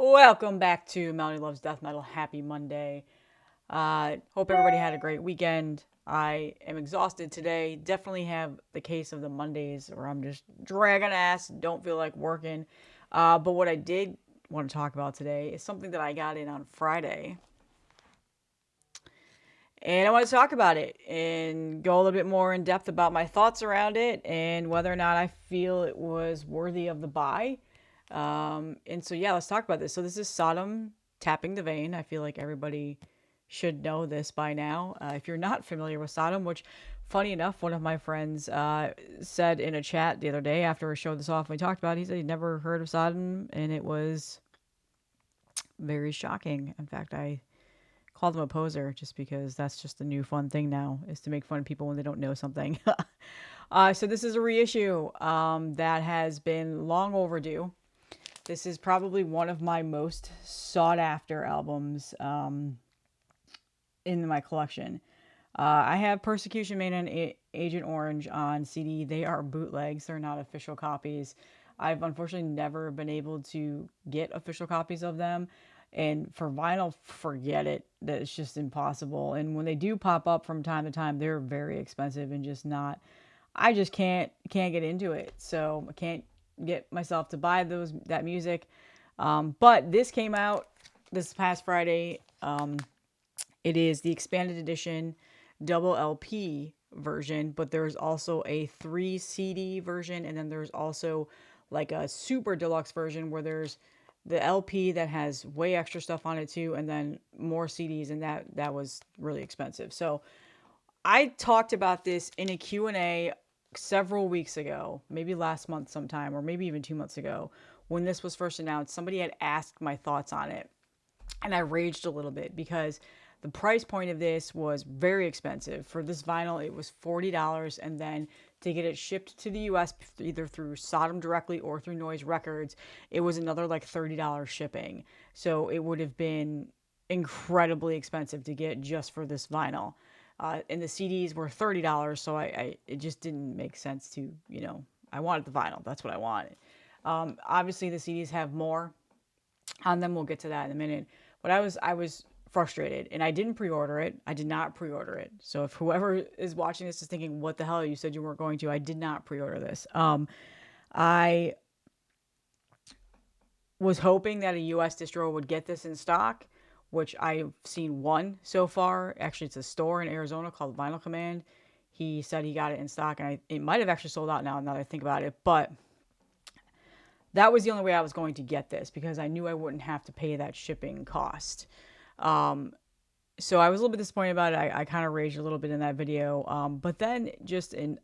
Welcome back to Melody Loves Death Metal. Happy Monday. Hope everybody had a great weekend. I am exhausted today. Definitely have the case of the Mondays where I'm just dragging ass, don't feel like working. But what I did want to talk about today is something that I got in on Friday. And I want to talk about it and go a little bit more in depth about my thoughts around it and whether or not I feel it was worthy of the buy. And so, yeah, let's talk about this. So, this is Sodom tapping the vein. I feel like everybody should know this by now. If you're not familiar with Sodom, which, funny enough, one of my friends said in a chat the other day after I showed this off, we talked about it, he said he'd never heard of Sodom, and it was very shocking. In fact, I called him a poser just because that's just the new fun thing now is to make fun of people when they don't know something. So this is a reissue that has been long overdue. This is probably one of my most sought after albums in my collection. I have Persecution Man and Agent Orange on CD. They are bootlegs, they're not official copies. I've unfortunately never been able to get official copies of them. And for vinyl, forget it. That it's just impossible. And when they do pop up from time to time, they're very expensive and just not. I just can't get into it. So I can't get myself to buy that music. But this came out this past Friday. It is the expanded edition double LP version, but there's also a 3 CD version, and then there's also like a super deluxe version where there's the LP that has way extra stuff on it too, and then more CDs, and that was really expensive. So I talked about this in a Q&A several weeks ago, maybe last month sometime, or maybe even 2 months ago, when this was first announced. Somebody had asked my thoughts on it, and I raged a little bit because the price point of this was very expensive. For this vinyl, it was $40, and then to get it shipped to the US, either through Sodom directly or through Noise Records, it was another like $30 shipping. So it would have been incredibly expensive to get just for this vinyl. And the CDs were $30, so it just didn't make sense to, I wanted the vinyl. That's what I wanted. Obviously, the CDs have more on them. We'll get to that in a minute. But I was frustrated, and I didn't pre-order it. I did not pre-order it. So if whoever is watching this is thinking, "What the hell? You said you weren't going to," I did not pre-order this. I was hoping that a U.S. distro would get this in stock, which I've seen one so far. Actually, it's a store in Arizona called Vinyl Command. He said he got it in stock, and it might have actually sold out now that I think about it. But that was the only way I was going to get this because I knew I wouldn't have to pay that shipping cost. So I was a little bit disappointed about it. I kind of raged a little bit in that video. But then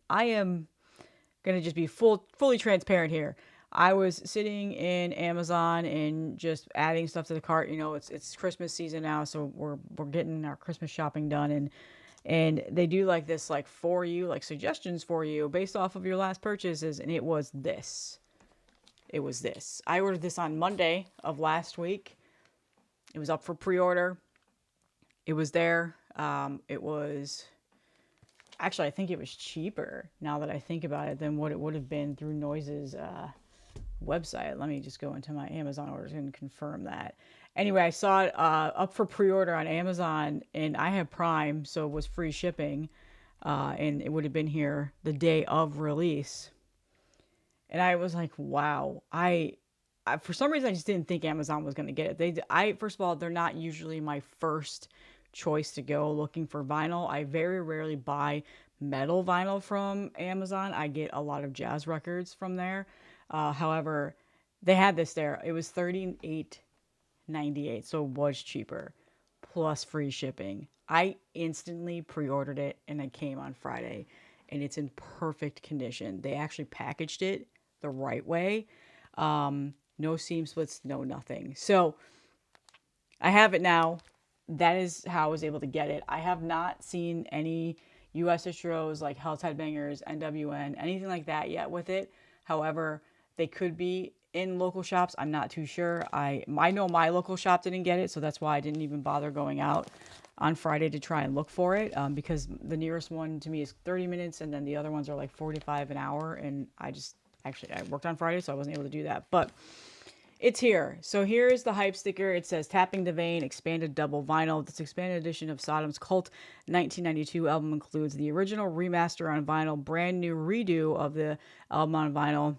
I am gonna just be fully transparent here. I was sitting in Amazon and just adding stuff to the cart. It's Christmas season now, so we're getting our Christmas shopping done, and they do like this, like for you, like suggestions for you based off of your last purchases, and it was this. It was this. I ordered this on Monday of last week. It was up for pre-order. It was there. It was actually, I think it was cheaper now that I think about it than what it would have been through Noise's website. Let me just go into my Amazon orders and confirm that. Anyway, I saw it up for pre-order on Amazon, and I have Prime, so it was free shipping, and it would have been here the day of release. And I was like, wow. I for some reason I just didn't think Amazon was going to get it. First of all, they're not usually my first choice to go looking for vinyl. I very rarely buy metal vinyl from Amazon. I get a lot of jazz records from there. However, they had this there. It was $38.98, so it was cheaper, plus free shipping. I instantly pre-ordered it, and it came on Friday, and it's in perfect condition. They actually packaged it the right way. No seam splits, no nothing. So I have it now. That is how I was able to get it. I have not seen any US distros like Hell's Headbangers, NWN, anything like that yet with it. However, they could be in local shops. I'm not too sure. I know my local shop didn't get it, so that's why I didn't even bother going out on Friday to try and look for it, because the nearest one to me is 30 minutes, and then the other ones are like 45 an hour, and I worked on Friday, so I wasn't able to do that. But It's here. So here is the hype sticker. It says Tapping the Vein expanded double vinyl. This expanded edition of Sodom's Cult 1992 album includes the original remaster on vinyl, brand new redo of the album on vinyl.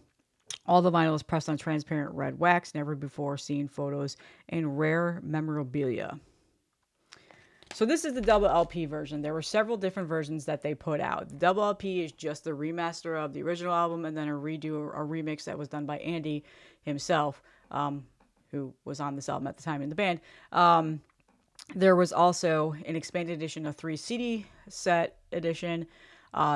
All the vinyl is pressed on transparent red wax, never before seen photos, and rare memorabilia. So this is the double LP version. There were several different versions that they put out. The double LP is just the remaster of the original album, and then a redo, a remix that was done by Andy himself, who was on this album at the time in the band. There was also an expanded edition, a 3 CD set edition.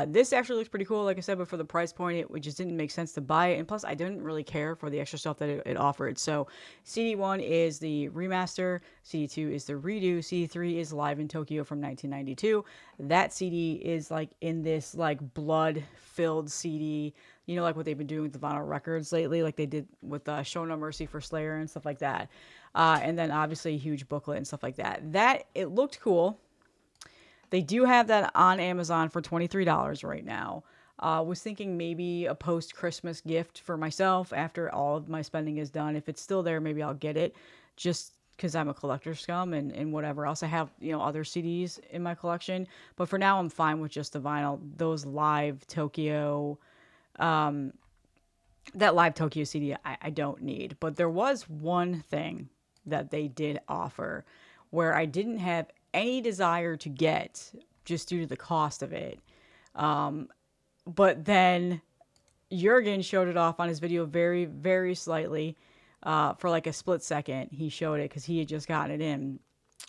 This actually looks pretty cool, like I said, but for the price point, it just didn't make sense to buy it. And plus, I didn't really care for the extra stuff that it offered. So, CD1 is the remaster, CD2 is the redo, CD3 is Live in Tokyo from 1992. That CD is like in this like blood-filled CD, you know, like what they've been doing with the vinyl records lately, like they did with Show No Mercy for Slayer and stuff like that. And then obviously a huge booklet and stuff like that. That, it looked cool. They do have that on Amazon for $23 right now. Was thinking maybe a post-Christmas gift for myself after all of my spending is done. If it's still there, maybe I'll get it just because I'm a collector scum and whatever else. I have, you know, other CDs in my collection. But for now, I'm fine with just the vinyl. Those Live Tokyo, that Live Tokyo CD, I don't need. But there was one thing that they did offer where I didn't have any desire to get just due to the cost of it. But then Jurgen showed it off on his video very, very slightly for like a split second. He showed it because he had just gotten it in.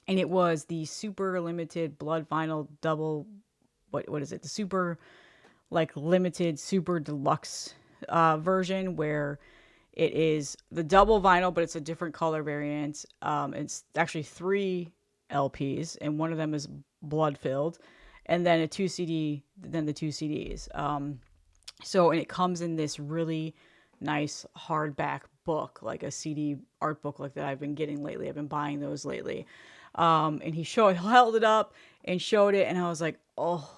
And it was the super limited blood vinyl double, what is it? The super like limited super deluxe version where it is the double vinyl, but it's a different color variant. It's actually 3 LPs, and one of them is blood filled, and then a 2 CD, then the 2 CDs. And it comes in this really nice hardback book, like a CD art book, like that I've been getting lately. I've been buying those lately. And he held it up and showed it, and I was like, oh,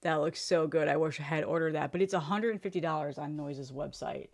that looks so good. I wish I had ordered that, but it's $150 on Noise's website,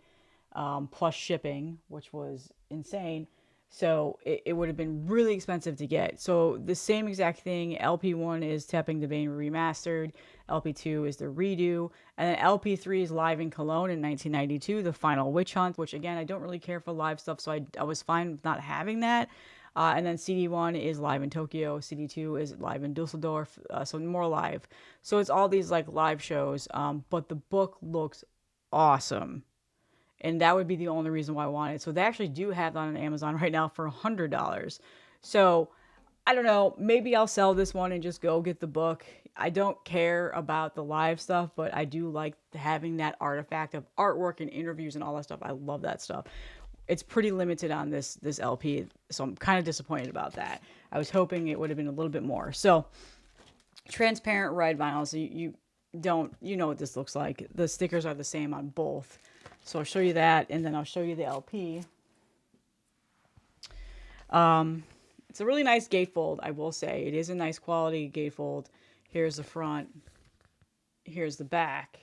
plus shipping, which was insane. So it would have been really expensive to get. So the same exact thing. LP1 is Tapping the Vein remastered. LP2 is the redo. And then LP3 is Live in Cologne in 1992, the final witch hunt, which again, I don't really care for live stuff. So I was fine with not having that. And then CD1 is Live in Tokyo. CD2 is Live in Dusseldorf. So more live. So it's all these like live shows. But the book looks awesome. And that would be the only reason why I want it. So they actually do have that on Amazon right now for $100. So I don't know. Maybe I'll sell this one and just go get the book. I don't care about the live stuff, but I do like having that artifact of artwork and interviews and all that stuff. I love that stuff. It's pretty limited on this LP, so I'm kind of disappointed about that. I was hoping it would have been a little bit more. So transparent red vinyl. So you know what this looks like. The stickers are the same on both. So I'll show you that, and then I'll show you the LP. It's a really nice gatefold, I will say. It is a nice quality gatefold. Here's the front. Here's the back.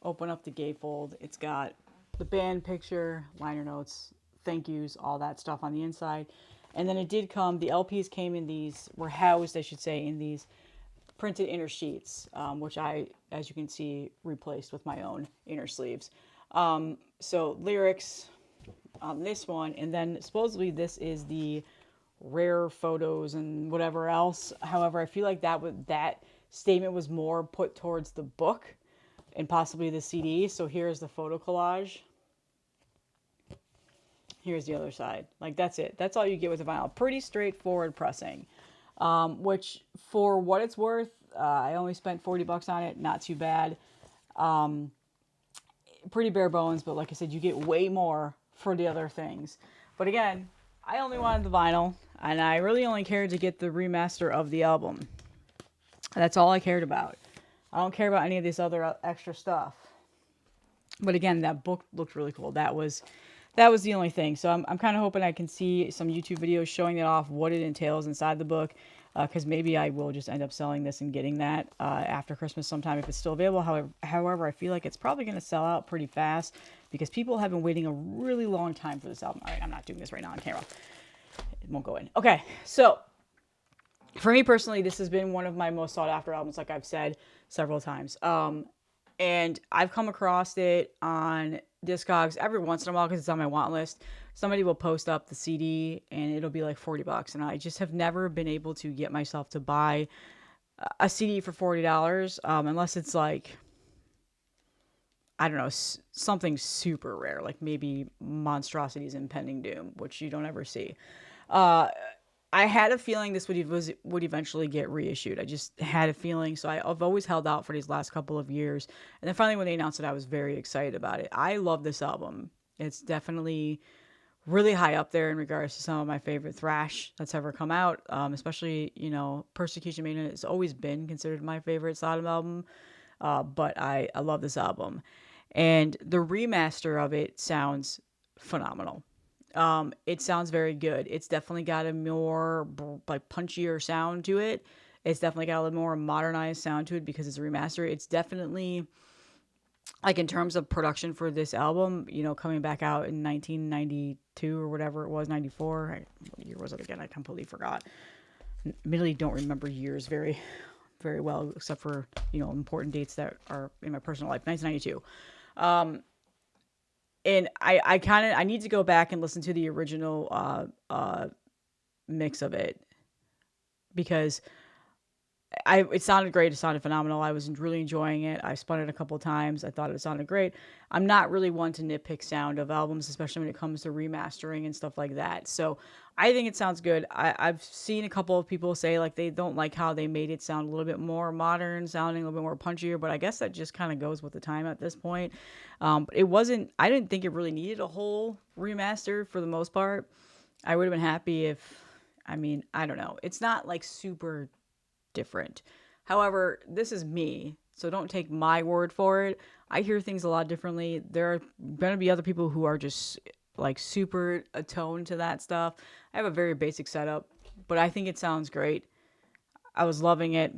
Open up the gatefold. It's got the band picture, liner notes, thank yous, all that stuff on the inside. And then it did come, the LPs came in these, were housed, I should say, in these printed inner sheets, which I, as you can see, replaced with my own inner sleeves. So lyrics on this one, and then supposedly this is the rare photos and whatever else. However, I feel like that statement was more put towards the book and possibly the CD. So here's the photo collage. Here's the other side. Like, that's it. That's all you get with the vinyl. Pretty straightforward pressing, which for what it's worth, I only spent $40 on it. Not too bad. Pretty bare bones, but like I said, you get way more for the other things. But again, I only wanted the vinyl, and I really only cared to get the remaster of the album. That's all I cared about. I don't care about any of this other extra stuff. But again, that book looked really cool. That was the only thing. So I'm kind of hoping I can see some YouTube videos showing it off, what it entails inside the book. Because maybe I will just end up selling this and getting that after Christmas sometime if it's still available. However, I feel like it's probably going to sell out pretty fast because people have been waiting a really long time for this album. All right, I'm not doing this right now on camera. It won't go in. Okay, so for me personally, this has been one of my most sought after albums, like I've said several times. And I've come across it on Discogs every once in a while because it's on my want list. Somebody will post up the CD and it'll be like $40, and I just have never been able to get myself to buy a CD for $40, unless it's like, I don't know, something super rare, like maybe Monstrosity's Impending Doom, which you don't ever see. I had a feeling this would eventually get reissued. I just had a feeling, so I've always held out for these last couple of years. And then finally, when they announced it, I was very excited about it. I love this album. It's definitely really high up there in regards to some of my favorite thrash that's ever come out. Especially, Persecution Mania has always been considered my favorite Sodom album. But I love this album. And the remaster of it sounds phenomenal. It sounds very good. It's definitely got a more like punchier sound to it. It's definitely got a little more modernized sound to it because it's a remaster. It's definitely like in terms of production for this album, coming back out in 1992 or whatever it was, 94. What year was it again? I completely forgot. Admittedly, don't remember years very, very well, except for important dates that are in my personal life. 1992. And I need to go back and listen to the original mix of it because it sounded great. It sounded phenomenal. I was really enjoying it. I spun it a couple of times. I thought it sounded great. I'm not really one to nitpick sound of albums, especially when it comes to remastering and stuff like that. So I think it sounds good. I've seen a couple of people say like they don't like how they made it sound a little bit more modern sounding, a little bit more punchier, but I guess that just kind of goes with the time at this point. But I didn't think it really needed a whole remaster for the most part. I would have been happy if, I don't know. It's not like super different. However, this is me, so don't take my word for it. I hear things a lot differently. There are going to be other people who are just like super attuned to that stuff. I have a very basic setup, but I think it sounds great. I was loving it.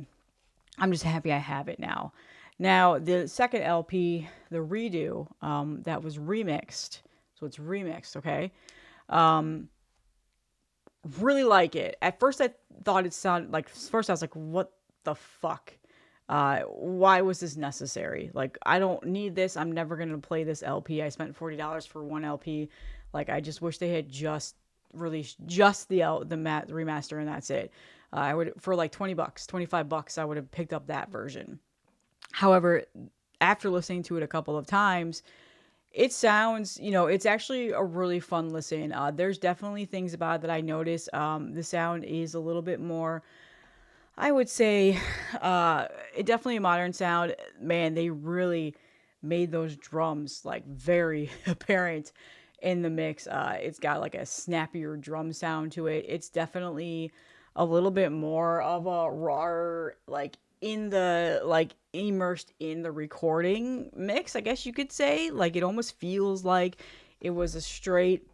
I'm just happy I have it now. Now, the second LP, the redo, that was remixed. So it's remixed, okay? Really like it. At first, I thought it sounded like. First, I was like, "What the fuck? Why was this necessary? Like, I don't need this. I'm never gonna play this LP. I spent $40 for one LP. Like, I just wish they had just released just the remaster and that's it. I would for like $20, $25. I would have picked up that version. However, after listening to it a couple of times, it sounds, it's actually a really fun listen. There's definitely things about it that I notice. The sound is a little bit more, I would say, it definitely a modern sound. Man, they really made those drums like very apparent in the mix. It's got like a snappier drum sound to it. It's definitely a little bit more of a raw, like in the like immersed in the recording mix, I guess you could say. Like it almost feels like it was a straight,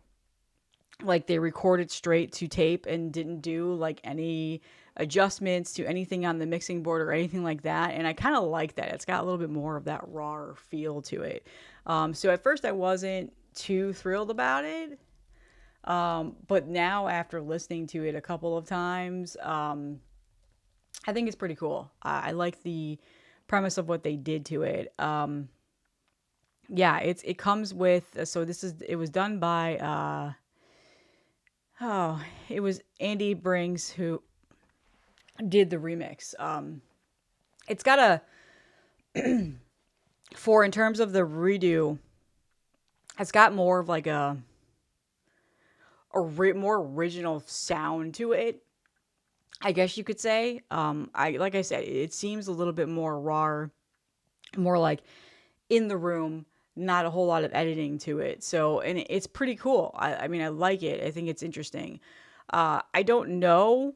like they recorded straight to tape and didn't do like any adjustments to anything on the mixing board or anything like that. And I kind of like that. It's got a little bit more of that raw feel to it. So at first I wasn't too thrilled about it. But now after listening to it a couple of times, I think it's pretty cool. I like the premise of what they did to it. Yeah, it comes with, so it was done by it was Andy Brings who did the remix. It's got in terms of the redo, it's got more of like a more original sound to it, I guess you could say. Like I said, it seems a little bit more raw, more like in the room, not a whole lot of editing to it. So, and it's pretty cool. I mean, I like it. I think it's interesting. I don't know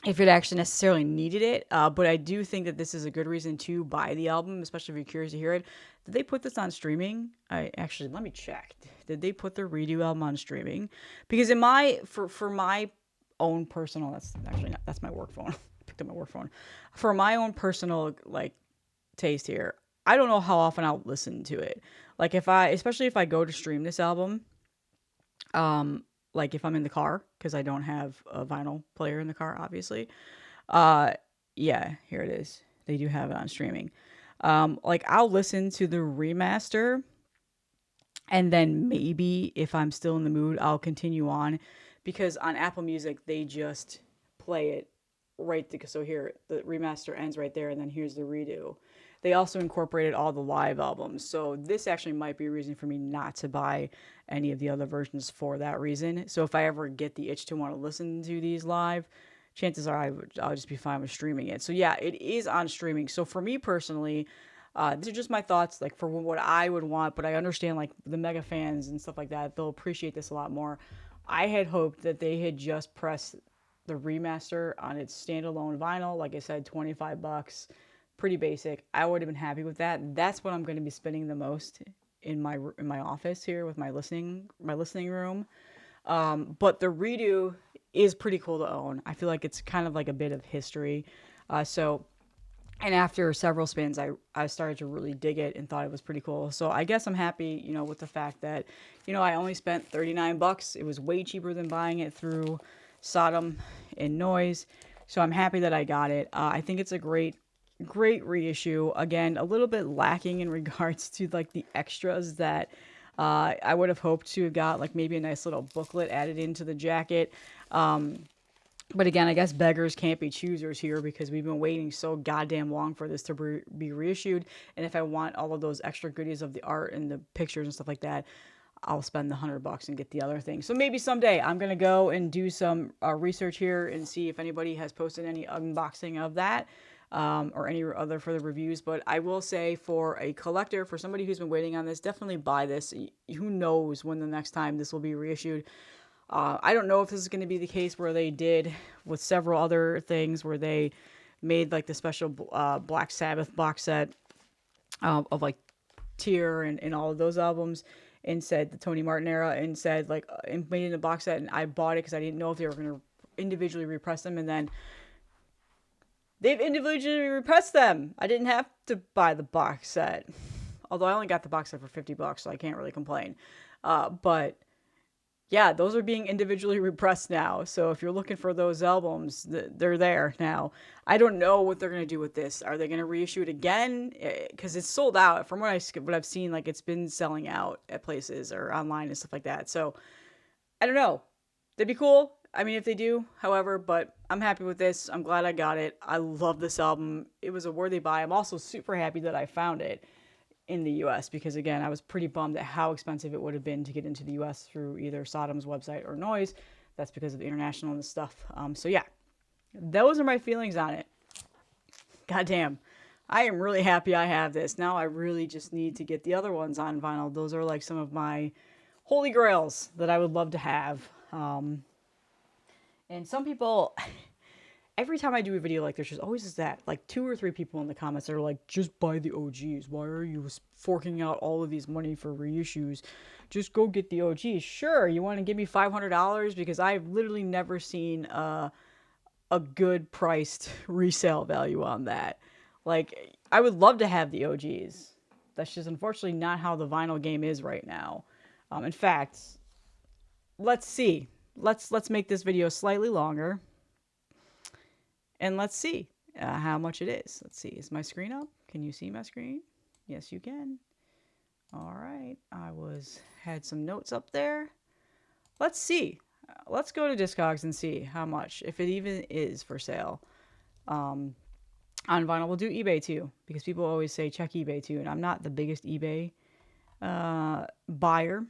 if it actually necessarily needed it, but I do think that this is a good reason to buy the album, especially if you're curious to hear it. Did they put this on streaming? Let me check. Did they put the redo album on streaming? Because for my own personal, that's actually that's my work phone. I picked up my work phone. For my own personal like taste here, I don't know how often I'll listen to it. Like if I, especially if I go to stream this album, like if I'm in the car because I don't have a vinyl player in the car, obviously. Uh, yeah, here it is. They do have it on streaming. Like I'll listen to the remaster, and then maybe if I'm still in the mood, I'll continue on, because on Apple Music they just play it right. So here the remaster ends right there, and then here's the redo. They also incorporated all the live albums, so this actually might be a reason for me not to buy any of the other versions for that reason. So if I ever get the itch to want to listen to these live, chances are I'll just be fine with streaming it. So yeah, it is on streaming. So for me personally, these are just my thoughts, like for what I would want, but I understand like the mega fans and stuff like that, they'll appreciate this a lot more. I had hoped that they had just pressed the remaster on its standalone vinyl. Like I said, 25 bucks, pretty basic. I would have been happy with that. That's what I'm going to be spending the most in my office here with my listening room. But the redo is pretty cool to own. I feel like it's kind of like a bit of history. So and after several spins, I started to really dig it and thought it was pretty cool. So I guess I'm happy, with the fact that, I only spent 39 bucks. It was way cheaper than buying it through Sodom and Noise. So I'm happy that I got it. I think it's a great reissue. Again, a little bit lacking in regards to like the extras that I would have hoped to have got, like maybe a nice little booklet added into the jacket. But again, I guess beggars can't be choosers here, because we've been waiting so goddamn long for this to be reissued. And if I want all of those extra goodies of the art and the pictures and stuff like that, I'll spend the $100 and get the other thing. So maybe someday I'm gonna go and do some research here and see if anybody has posted any unboxing of that, or any other further reviews. But I will say, for a collector, for somebody who's been waiting on this, definitely buy this. Who knows when the next time this will be reissued? I don't know if this is going to be the case where they did with several other things, where they made like the special Black Sabbath box set of like Tear and all of those albums, and said the Tony Martin era, and said like and made it in a box set, and I bought it because I didn't know if they were going to individually repress them, and then they've individually repressed them. I didn't have to buy the box set, although I only got the box set for $50, so I can't really complain. But yeah, those are being individually repressed now. So if you're looking for those albums, they're there now. I don't know what they're going to do with this. Are they going to reissue it again? Because it's sold out. From what I've seen, like it's been selling out at places or online and stuff like that. So I don't know. That'd be cool. I mean, if they do, however, but I'm happy with this. I'm glad I got it. I love this album. It was a worthy buy. I'm also super happy that I found it in the US, because again, I was pretty bummed at how expensive it would have been to get into the US through either Sodom's website or Noise. That's because of the international and stuff. So yeah, those are my feelings on it. Goddamn. I am really happy I have this. Now I really just need to get the other ones on vinyl. Those are like some of my holy grails that I would love to have. And some people, every time I do a video like this, there's always that, like 2 or 3 people in the comments that are like, just buy the OGs. Why are you forking out all of these money for reissues? Just go get the OGs. Sure, you want to give me $500? Because I've literally never seen a good priced resale value on that. Like, I would love to have the OGs. That's just unfortunately not how the vinyl game is right now. In fact, let's see. Let's make this video slightly longer. And let's see how much it is. Let's see. Is my screen up? Can you see my screen? Yes, you can. All right. I had some notes up there. Let's see. Let's go to Discogs and see how much, if it even is for sale. On vinyl, we'll do eBay too, because people always say check eBay too, and I'm not the biggest eBay buyer.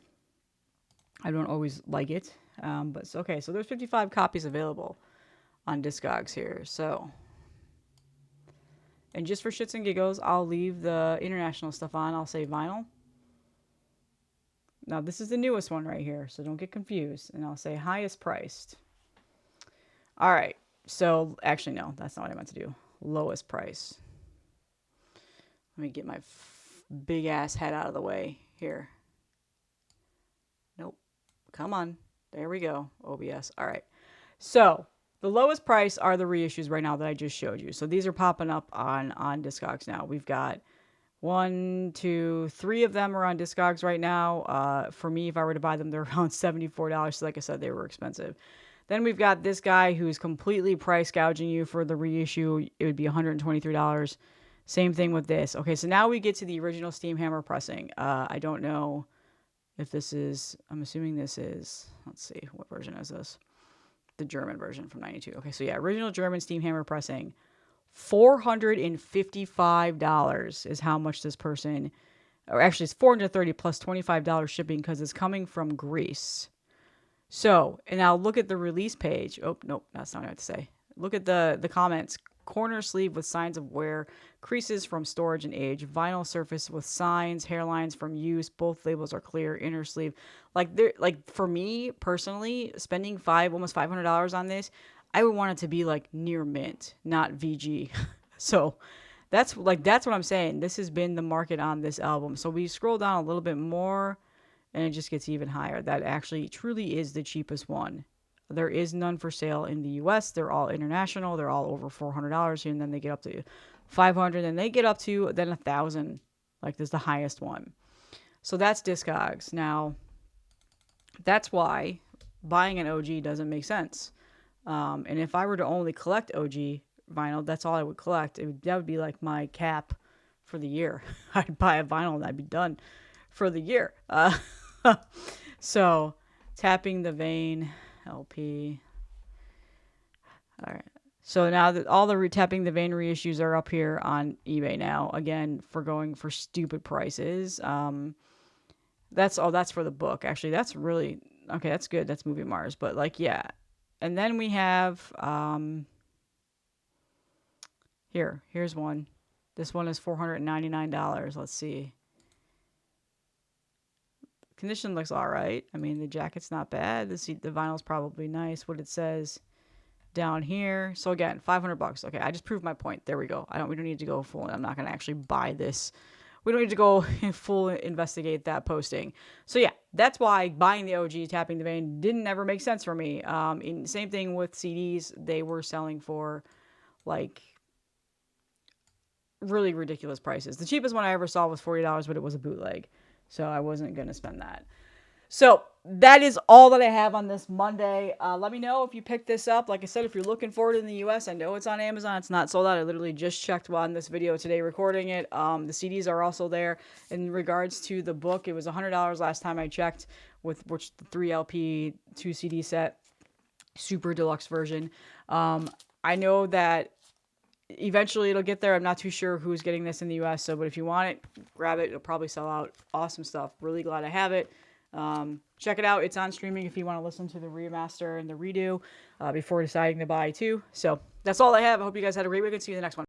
I don't always like it. But it's okay. So there's 55 copies available on Discogs here. So, and just for shits and giggles, I'll leave the international stuff on. I'll say vinyl. Now this is the newest one right here, so don't get confused. And I'll say highest priced. All right. So actually, no, that's not what I meant to do. Lowest price. Let me get my big ass head out of the way here. Nope. Come on. There we go. OBS. All right. So the lowest price are the reissues right now that I just showed you. So these are popping up on Discogs now. We've got 1, 2, 3 of them are on Discogs right now. For me, if I were to buy them, they're around $74. So like I said, they were expensive. Then we've got this guy who's completely price gouging you for the reissue. It would be $123. Same thing with this. Okay, so now we get to the original Steam Hammer pressing. I don't know if this is, I'm assuming this is, let's see, what version is this? The German version from 92. Okay, so yeah, original German Steam Hammer pressing. $455 is how much this person, or actually it's $430 plus $25 shipping because it's coming from Greece. So, and now look at the release page. Oh, nope, that's not what I have to say. Look at the comments. Corner sleeve with signs of wear, creases from storage and age, vinyl surface with signs, hairlines from use. Both labels are clear. Inner sleeve, like for me personally, spending almost $500 on this, I would want it to be like near mint, not VG. So that's what I'm saying. This has been the market on this album. So we scroll down a little bit more, and it just gets even higher. That actually truly is the cheapest one. There is none for sale in the US. They're all international. They're all over $400 here, and then they get up to $500, and they get up to then $1,000. Like this is the highest one. So that's Discogs. Now, that's why buying an OG doesn't make sense. And if I were to only collect OG vinyl, that's all I would collect. That would be like my cap for the year. I'd buy a vinyl and I'd be done for the year. So, Tapping the Vein LP. All right. So now that all the Tapping the Vein reissues are up here on eBay now, again, for going for stupid prices. That's for the book. Actually, that's really okay. That's good. That's Movie Mars. But like, yeah. And then we have here's one. This one is $499. Let's see. Condition looks all right. I mean, the jacket's not bad. The vinyl's probably nice. What it says down here. So again, $500. Okay, I just proved my point. There we go. We don't need to go full. I'm not gonna actually buy this. We don't need to go full investigate that posting. So yeah, that's why buying the OG Tapping the Vein didn't ever make sense for me. Same thing with CDs. They were selling for like really ridiculous prices. The cheapest one I ever saw was $40, but it was a bootleg. So I wasn't going to spend that. So that is all that I have on this Monday. Let me know if you picked this up. Like I said, if you're looking for it in the US, I know it's on Amazon. It's not sold out. I literally just checked on this video today recording it. The CDs are also there. In regards to the book, it was $100 last time I checked, with which the 3 LP, 2 CD set, super deluxe version. I know that eventually it'll get there. I'm not too sure who's getting this in the US. So, but if you want it, grab it. It'll probably sell out. Awesome stuff. Really glad I have it. Check it out. It's on streaming if you want to listen to the remaster and the redo before deciding to buy too. So that's all I have. I hope you guys had a great week and see you in the next one.